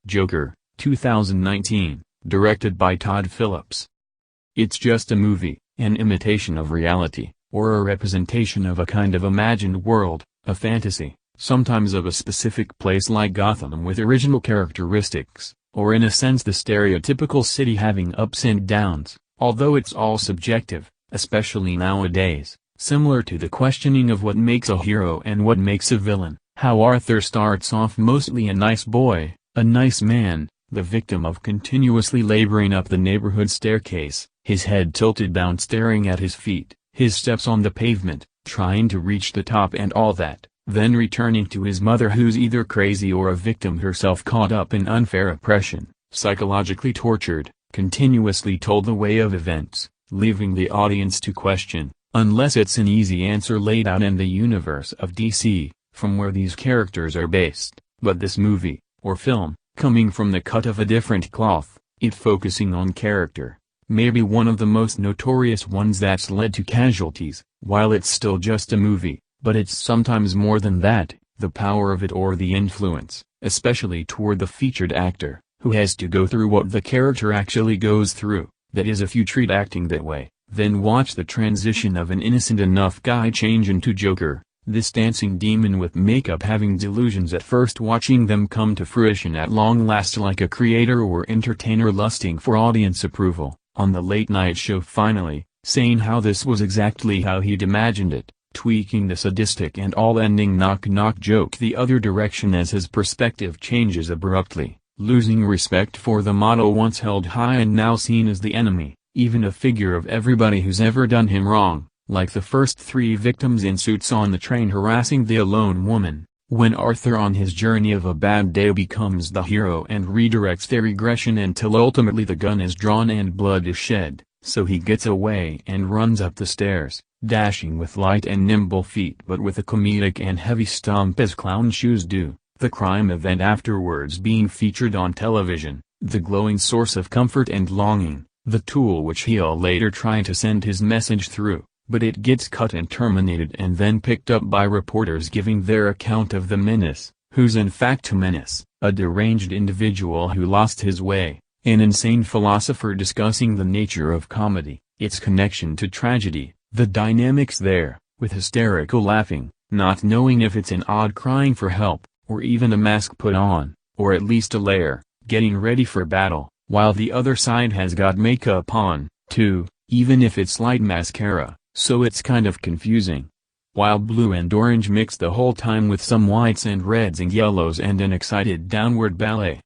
Joker, 2019, directed by Todd Phillips. It's just a movie, an imitation of reality, or a representation of a kind of imagined world, a fantasy, sometimes of a specific place like Gotham with original characteristics, or in a sense the stereotypical city having ups and downs, although it's all subjective, especially nowadays, similar to the questioning of what makes a hero and what makes a villain. How Arthur starts off mostly a nice boy, a nice man, the victim of continuously laboring up the neighborhood staircase, his head tilted down staring at his feet, his steps on the pavement, trying to reach the top and all that, then returning to his mother who's either crazy or a victim herself caught up in unfair oppression, psychologically tortured, continuously told the way of events, leaving the audience to question, unless it's an easy answer laid out in the universe of DC. From where these characters are based, but this movie, or film, coming from the cut of a different cloth, it focusing on character, maybe one of the most notorious ones that's led to casualties, while it's still just a movie, but it's sometimes more than that, the power of it or the influence, especially toward the featured actor, who has to go through what the character actually goes through, that is if you treat acting that way, then watch the transition of an innocent enough guy change into Joker. This dancing demon with makeup having delusions at first, watching them come to fruition at long last like a creator or entertainer lusting for audience approval, on the late night show finally, saying how this was exactly how he'd imagined it, tweaking the sadistic and all-ending knock-knock joke the other direction as his perspective changes abruptly, losing respect for the model once held high and now seen as the enemy, even a figure of everybody who's ever done him wrong. Like the first three victims in suits on the train harassing the alone woman, when Arthur on his journey of a bad day becomes the hero and redirects their regression until ultimately the gun is drawn and blood is shed, so he gets away and runs up the stairs, dashing with light and nimble feet but with a comedic and heavy stomp as clown shoes do, the crime event afterwards being featured on television, the glowing source of comfort and longing, the tool which he'll later try to send his message through. But it gets cut and terminated and then picked up by reporters giving their account of the menace, who's in fact a menace, a deranged individual who lost his way, an insane philosopher discussing the nature of comedy, its connection to tragedy, the dynamics there, with hysterical laughing, not knowing if it's an odd crying for help, or even a mask put on, or at least a layer, getting ready for battle, while the other side has got makeup on, too, even if it's light mascara. So it's kind of confusing. While blue and orange mix the whole time with some whites and reds and yellows and an excited downward ballet.